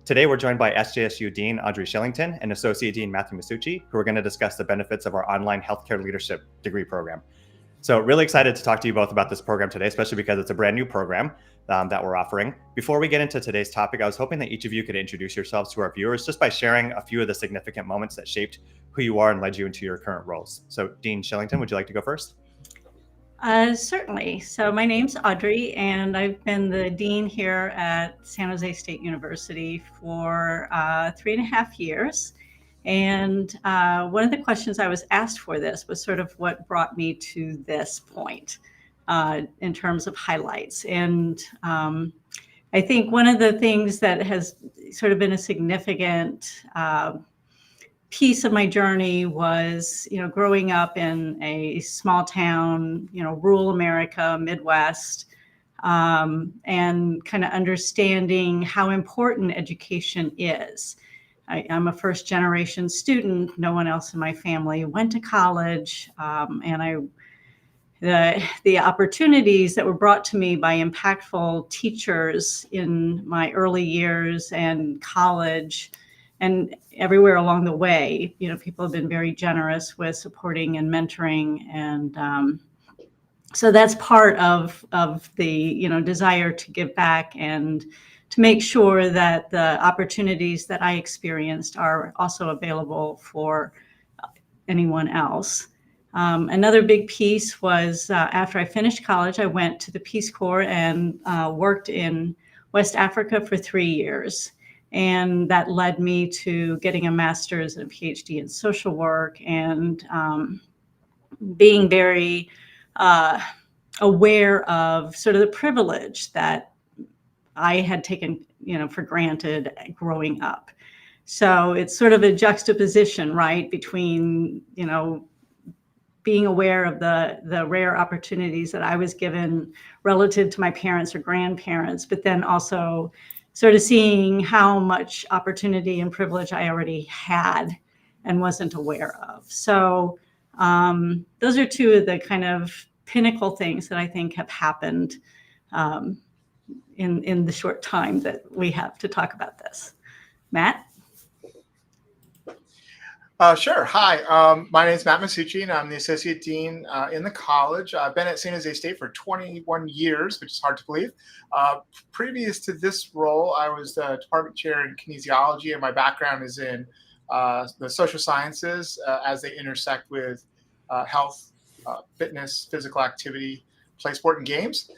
Today, we're joined by SJSU Dean Audrey Shillington and Associate Dean Matthew Masucci, who are going to discuss the benefits of our online healthcare leadership degree program. So really excited to talk to you both about this program today, especially because it's a brand new program that we're offering. Before we get into today's topic, I was hoping that each of you could introduce yourselves to our viewers just by sharing a few of the significant moments that shaped who you are and led you into your current roles. So Dean Shillington, would you like to go first? Certainly. So my name's Audrey, and I've been the dean here at San Jose State University for 3.5 years. And one of the questions I was asked for this was sort of what brought me to this point in terms of highlights. And I think one of the things that has sort of been a significant piece of my journey was, growing up in a small town, rural America, Midwest, and kind of understanding how important education is. I'm a first generation student. No one else in my family went to college. And the opportunities that were brought to me by impactful teachers in my early years and college and everywhere along the way, people have been very generous with supporting and mentoring. And so that's part of the, desire to give back and to make sure that the opportunities that I experienced are also available for anyone else. Another big piece was after I finished college, I went to the Peace Corps and worked in West Africa for 3 years. And that led me to getting a master's and a PhD in social work and being very aware of sort of the privilege that I had taken, for granted growing up. So it's sort of a juxtaposition, right, between, being aware of the rare opportunities that I was given relative to my parents or grandparents, but then also sort of seeing how much opportunity and privilege I already had and wasn't aware of. So those are two of the kind of pinnacle things that I think have happened in the short time that we have to talk about this. Matt? Sure. Hi, my name is Matt Masucci, and I'm the Associate Dean in the college. I've been at San Jose State for 21 years, which is hard to believe. Previous to this role, I was the department chair in kinesiology, and my background is in the social sciences as they intersect with health, fitness, physical activity, play, sport, and games.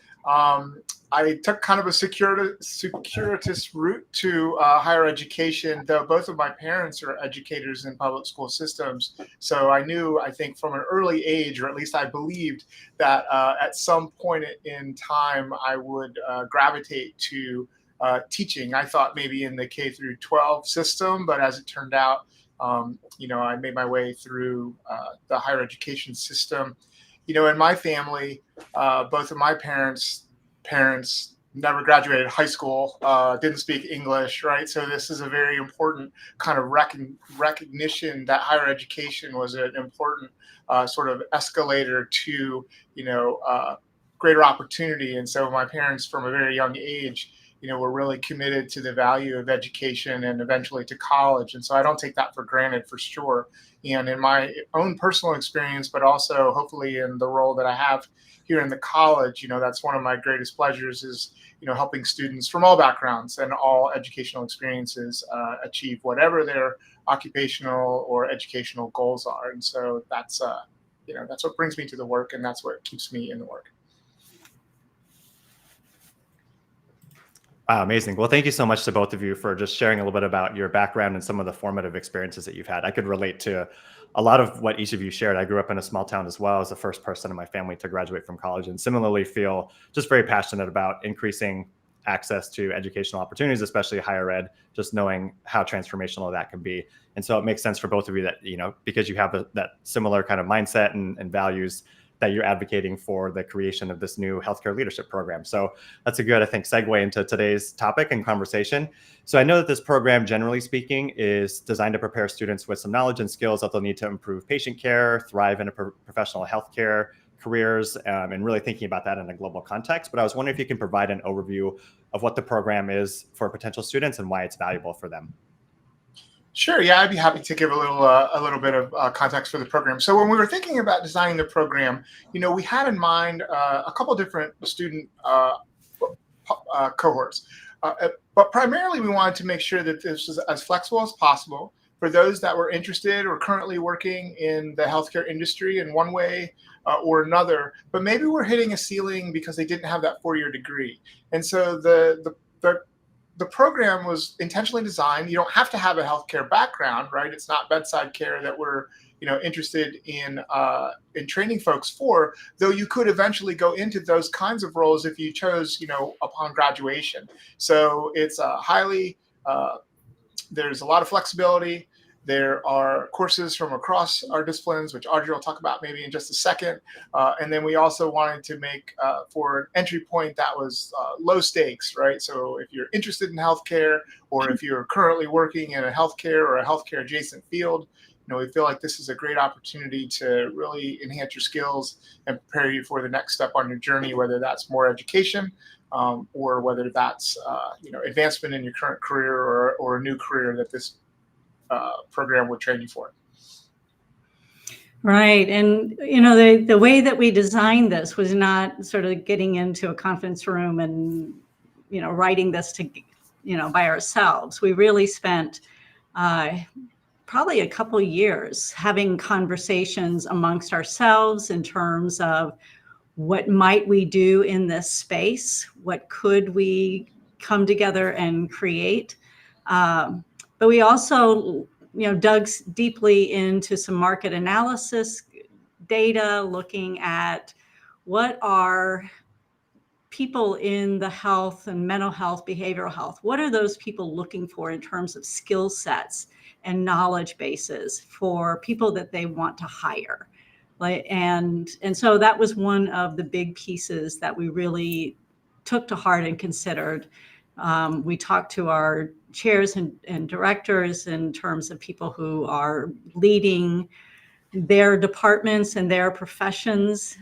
I took kind of a circuitous route to higher education, though both of my parents are educators in public school systems. So I knew, I think from an early age, or at least I believed, that at some point in time I would gravitate to teaching. I thought maybe in the K through 12 system, but as it turned out, I made my way through the higher education system. In my family, both of my parents never graduated high school, didn't speak English, right? So this is a very important kind of recognition that higher education was an important sort of escalator to, greater opportunity. And so my parents, from a very young age, were really committed to the value of education and eventually to college. And so I don't take that for granted, for sure. And in my own personal experience, but also hopefully in the role that I have here in the college, that's one of my greatest pleasures is, helping students from all backgrounds and all educational experiences achieve whatever their occupational or educational goals are. And so that's what brings me to the work, and that's what keeps me in the work. Wow, amazing. Well, thank you so much to both of you for just sharing a little bit about your background and some of the formative experiences that you've had. I could relate to a lot of what each of you shared. I grew up in a small town as well, as the first person in my family to graduate from college, and similarly feel just very passionate about increasing access to educational opportunities, especially higher ed, just knowing how transformational that can be. And so it makes sense for both of you that, because you have that similar kind of mindset and values, that you're advocating for the creation of this new healthcare leadership program. So that's a good, I think, segue into today's topic and conversation. So I know that this program, generally speaking, is designed to prepare students with some knowledge and skills that they'll need to improve patient care, thrive in a professional healthcare careers, and really thinking about that in a global context. But I was wondering if you can provide an overview of what the program is for potential students and why it's valuable for them. Sure. Yeah, I'd be happy to give a little bit of context for the program. So when we were thinking about designing the program, we had in mind a couple different student cohorts, but primarily we wanted to make sure that this was as flexible as possible for those that were interested or currently working in the healthcare industry in one way or another, but maybe we're hitting a ceiling because they didn't have that 4-year degree. And so the program was intentionally designed. You don't have to have a healthcare background, right? It's not bedside care that we're interested in training folks for, though you could eventually go into those kinds of roles if you chose, upon graduation. So it's there's a lot of flexibility. There are courses from across our disciplines, which Audrey will talk about maybe in just a second. And then we also wanted to make for an entry point that was low stakes, right? So if you're interested in healthcare, or if you're currently working in a healthcare or a healthcare adjacent field, we feel like this is a great opportunity to really enhance your skills and prepare you for the next step on your journey, whether that's more education or whether that's advancement in your current career or a new career that this program would train you for. Right. And, the way that we designed this was not sort of getting into a conference room and, writing this to, by ourselves. We really spent probably a couple years having conversations amongst ourselves in terms of what might we do in this space? What could we come together and create? But we also, dug deeply into some market analysis data, looking at what are people in the health and mental health, behavioral health, what are those people looking for in terms of skill sets and knowledge bases for people that they want to hire? And so that was one of the big pieces that we really took to heart and considered. We talked to our chairs and directors in terms of people who are leading their departments and their professions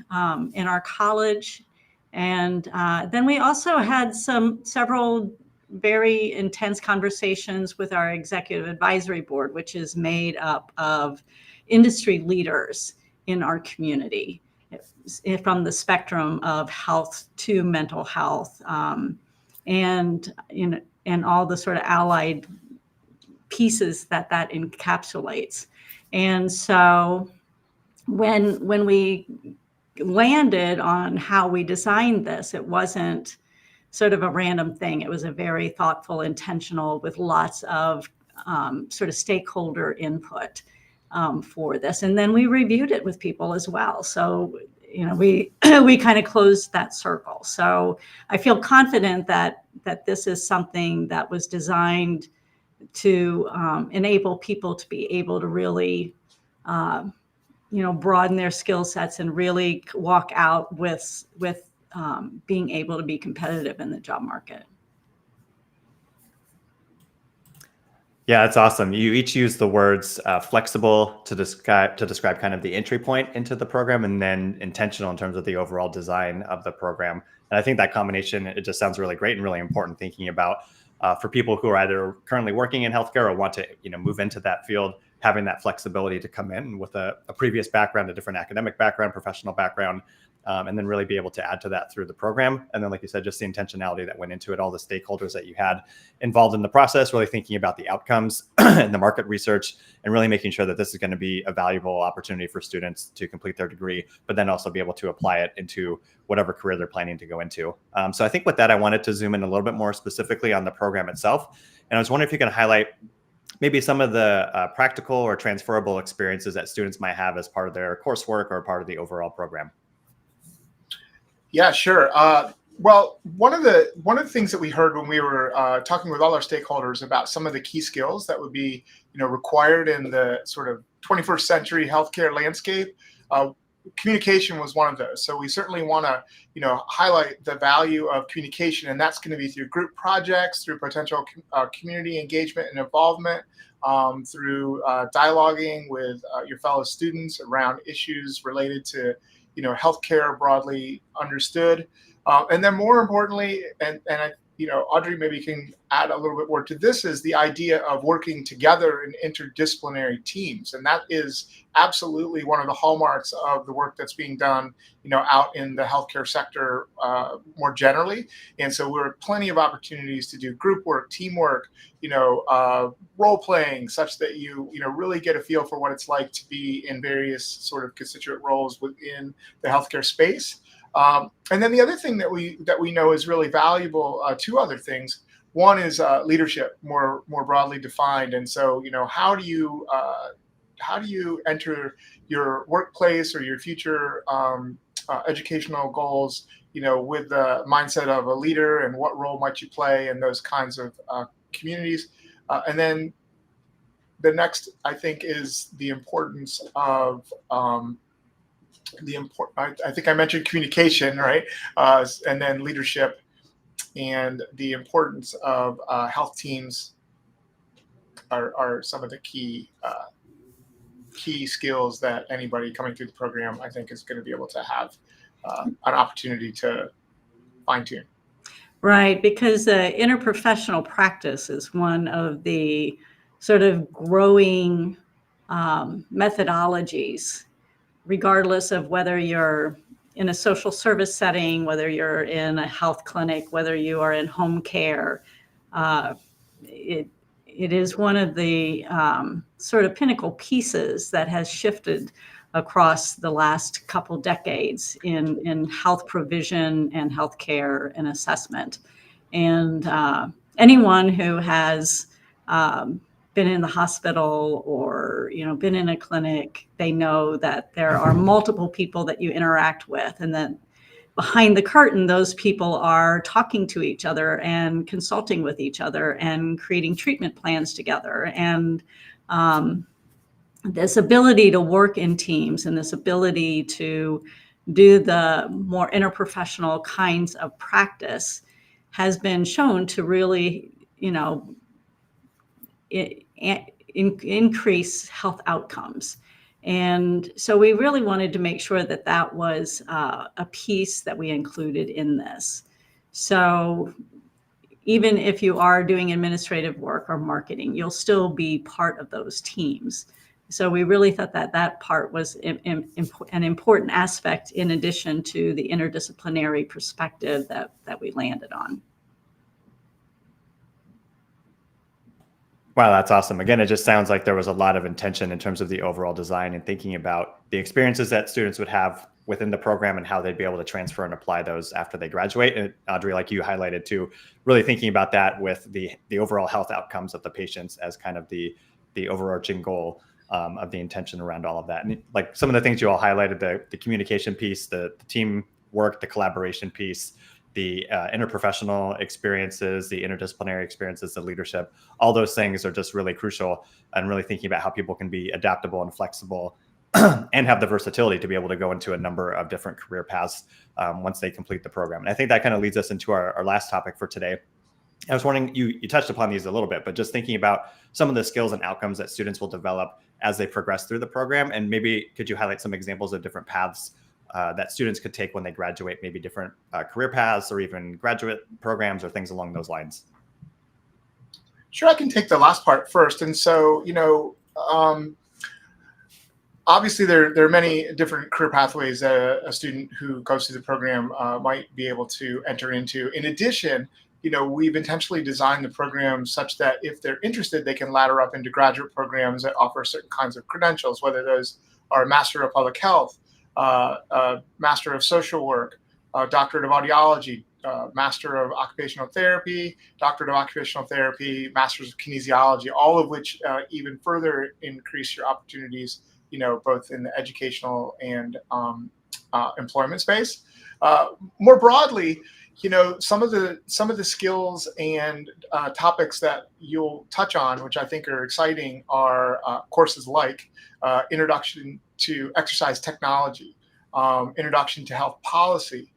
in our college. And then we also had several very intense conversations with our executive advisory board, which is made up of industry leaders in our community from the spectrum of health to mental health, and all the sort of allied pieces that encapsulates. And so when we landed on how we designed this, it wasn't sort of a random thing. It was a very thoughtful, intentional, with lots of sort of stakeholder input for this. And then we reviewed it with people as well. So, we kind of closed that circle. So I feel confident that this is something that was designed to enable people to be able to really, broaden their skill sets and really walk out with being able to be competitive in the job market. Yeah, that's awesome. You each use the words flexible to describe kind of the entry point into the program, and then intentional in terms of the overall design of the program. And I think that combination, it just sounds really great and really important, thinking about for people who are either currently working in healthcare or want to move into that field, having that flexibility to come in with a previous background, a different academic background, professional background, and then really be able to add to that through the program. And then, like you said, just the intentionality that went into it, all the stakeholders that you had involved in the process, really thinking about the outcomes and the market research, and really making sure that this is going to be a valuable opportunity for students to complete their degree, but then also be able to apply it into whatever career they're planning to go into. So I think with that, I wanted to zoom in a little bit more specifically on the program itself. And I was wondering if you can highlight maybe some of the practical or transferable experiences that students might have as part of their coursework or part of the overall program. Yeah, sure. Well, one of the things that we heard when we were talking with all our stakeholders about some of the key skills that would be required in the sort of 21st century healthcare landscape, communication was one of those. So we certainly want to highlight the value of communication, and that's going to be through group projects, through potential community engagement and involvement, through dialoguing with your fellow students around issues related to healthcare broadly understood. And then more importantly, and Audrey maybe can add a little bit more to this, is the idea of working together in interdisciplinary teams. And that is absolutely one of the hallmarks of the work that's being done, out in the healthcare sector more generally. And so there are plenty of opportunities to do group work, teamwork, role playing, such that you really get a feel for what it's like to be in various sort of constituent roles within the healthcare space. And then the other thing that we know is really valuable, two other things. One is leadership, more broadly defined. And so, how do you enter your workplace or your future educational goals, with the mindset of a leader, and what role might you play in those kinds of communities? And then the next, I think, is the importance of I think I mentioned communication, right? And then leadership, and the importance of health teams are some of the key skills that anybody coming through the program, I think, is going to be able to have an opportunity to fine tune. Right, because interprofessional practice is one of the sort of growing methodologies, regardless of whether you're in a social service setting, whether you're in a health clinic, whether you are in home care. It is one of the sort of pinnacle pieces that has shifted across the last couple decades in health provision and healthcare and assessment. And anyone who has been in the hospital or been in a clinic, they know that there are multiple people that you interact with, and then behind the curtain, those people are talking to each other and consulting with each other and creating treatment plans together. And this ability to work in teams and this ability to do the more interprofessional kinds of practice has been shown to really, increase health outcomes. And so we really wanted to make sure that that was a piece that we included in this. So even if you are doing administrative work or marketing, you'll still be part of those teams. So we really thought that that part was an important aspect, in addition to the interdisciplinary perspective that we landed on. Wow, that's awesome. Again, it just sounds like there was a lot of intention in terms of the overall design and thinking about the experiences that students would have within the program and how they'd be able to transfer and apply those after they graduate. And Audrey, like you highlighted too, really thinking about that with the overall health outcomes of the patients as kind of the overarching goal of the intention around all of that. And like some of the things you all highlighted, the communication piece, the team work, the collaboration piece, the interprofessional experiences, the interdisciplinary experiences, the leadership, all those things are just really crucial, and really thinking about how people can be adaptable and flexible and have the versatility to be able to go into a number of different career paths once they complete the program. And I think that kind of leads us into our last topic for today. I was wondering, you touched upon these a little bit, but just thinking about some of the skills and outcomes that students will develop as they progress through the program. And maybe could you highlight some examples of different paths that students could take when they graduate, maybe different career paths or even graduate programs or things along those lines? Sure, I can take the last part first. And so, obviously there are many different career pathways that a student who goes through the program might be able to enter into. In addition, we've intentionally designed the program such that if they're interested, they can ladder up into graduate programs that offer certain kinds of credentials, whether those are Master of Public Health, Master of Social Work, Doctorate of Audiology, Master of Occupational Therapy, Doctorate of Occupational Therapy, Masters of Kinesiology, all of which even further increase your opportunities, both in the educational and employment space. More broadly, some of the skills and topics that you'll touch on, which I think are exciting, are courses like Introduction to Exercise Technology, Introduction to Health Policy,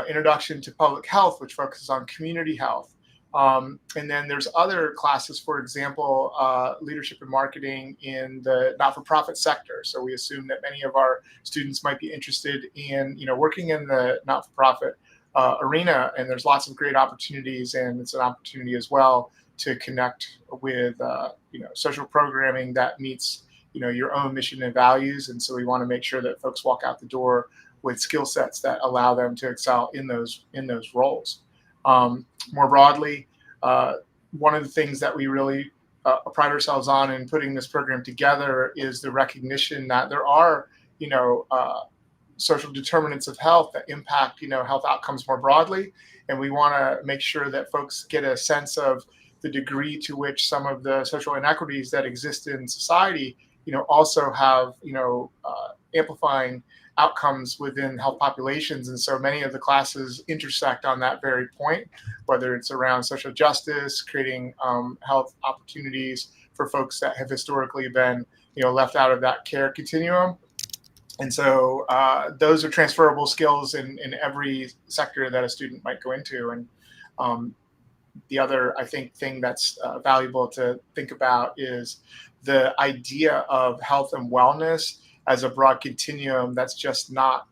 Introduction to Public Health, which focuses on community health. And then there's other classes, for example, leadership and marketing in the not-for-profit sector. So we assume that many of our students might be interested in, working in the not-for-profit arena, and there's lots of great opportunities, and it's an opportunity as well to connect with social programming that meets your own mission and values. And so we want to make sure that folks walk out the door with skill sets that allow them to excel in those roles. More broadly, one of the things that we really pride ourselves on in putting this program together is the recognition that there are social determinants of health that impact health outcomes more broadly, and we want to make sure that folks get a sense of the degree to which some of the social inequities that exist in society also have amplifying outcomes within health populations. And so many of the classes intersect on that very point, whether it's around social justice, creating health opportunities for folks that have historically been left out of that care continuum. And so those are transferable skills in every sector that a student might go into. And the other, I think, thing that's valuable to think about is the idea of health and wellness as a broad continuum that's just not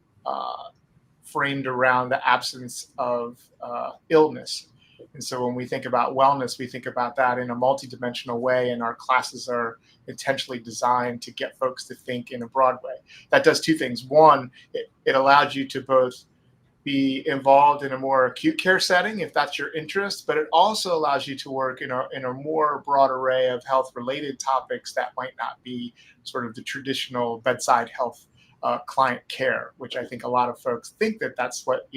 framed around the absence of illness. And so when we think about wellness, we think about that in a multidimensional way, and our classes are intentionally designed to get folks to think in a broad way. That does two things. One, it allows you to both be involved in a more acute care setting if that's your interest, but it also allows you to work in a more broad array of health-related topics that might not be sort of the traditional bedside health client care, which I think a lot of folks think that that's what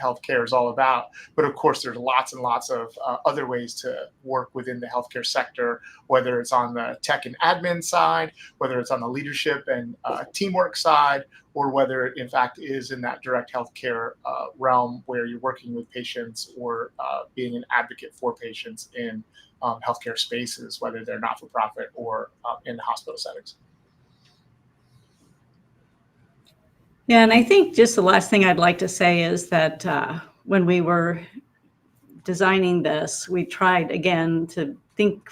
healthcare is all about. But of course, there's lots and lots of other ways to work within the healthcare sector, whether it's on the tech and admin side, whether it's on the leadership and teamwork side, or whether it in fact is in that direct healthcare realm where you're working with patients or being an advocate for patients in healthcare spaces, whether they're not-for-profit or in hospital settings. Yeah, and I think just the last thing I'd like to say is that when we were designing this, we tried again to think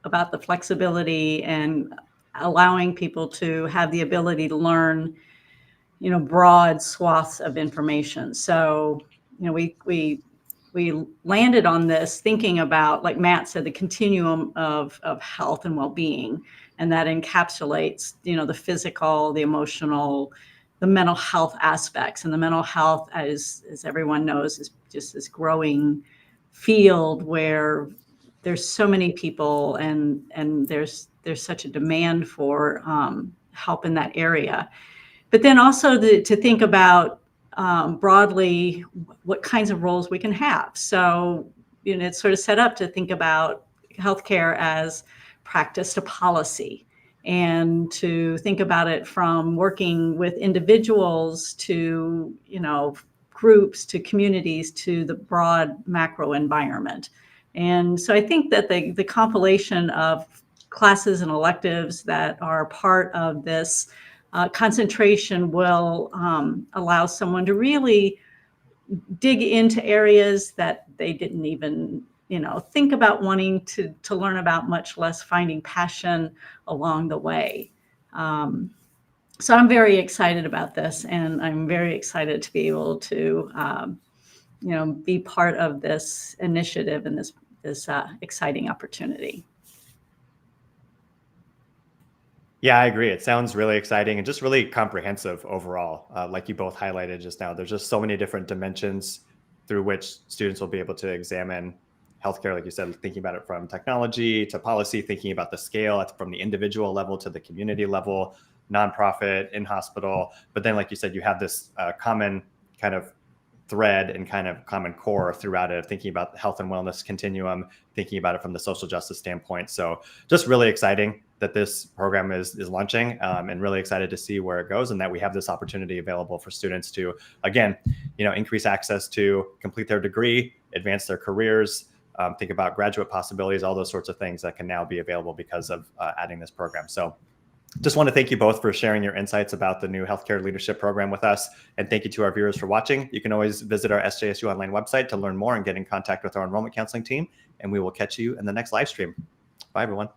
about the flexibility and allowing people to have the ability to learn, broad swaths of information. So, we landed on this thinking about, like Matt said, the continuum of health and well-being, and that encapsulates, the physical, the emotional, the mental health aspects. And the mental health, as everyone knows, is just this growing field where there's so many people and there's such a demand for help in that area. But then also to think about broadly what kinds of roles we can have. So, it's sort of set up to think about healthcare as practice to policy, and to think about it from working with individuals to, groups, to communities, to the broad macro environment. And so I think that the compilation of classes and electives that are part of this concentration will allow someone to really dig into areas that they didn't even think about wanting to learn about, much less finding passion along the way. So I'm very excited about this, and I'm very excited to be able to be part of this initiative and this exciting opportunity. Yeah, I agree. It sounds really exciting and just really comprehensive overall. Like you both highlighted just now, there's just so many different dimensions through which students will be able to examine healthcare, like you said, thinking about it from technology to policy, thinking about the scale from the individual level to the community level, nonprofit, in hospital. But then, like you said, you have this common kind of thread and kind of common core throughout it, thinking about the health and wellness continuum, thinking about it from the social justice standpoint. So just really exciting that this program is launching, and really excited to see where it goes, and that we have this opportunity available for students to, again, increase access to complete their degree, advance their careers, think about graduate possibilities, all those sorts of things that can now be available because of adding this program. So just want to thank you both for sharing your insights about the new healthcare leadership program with us. And thank you to our viewers for watching. You can always visit our SJSU Online website to learn more and get in contact with our enrollment counseling team. And we will catch you in the next live stream. Bye, everyone.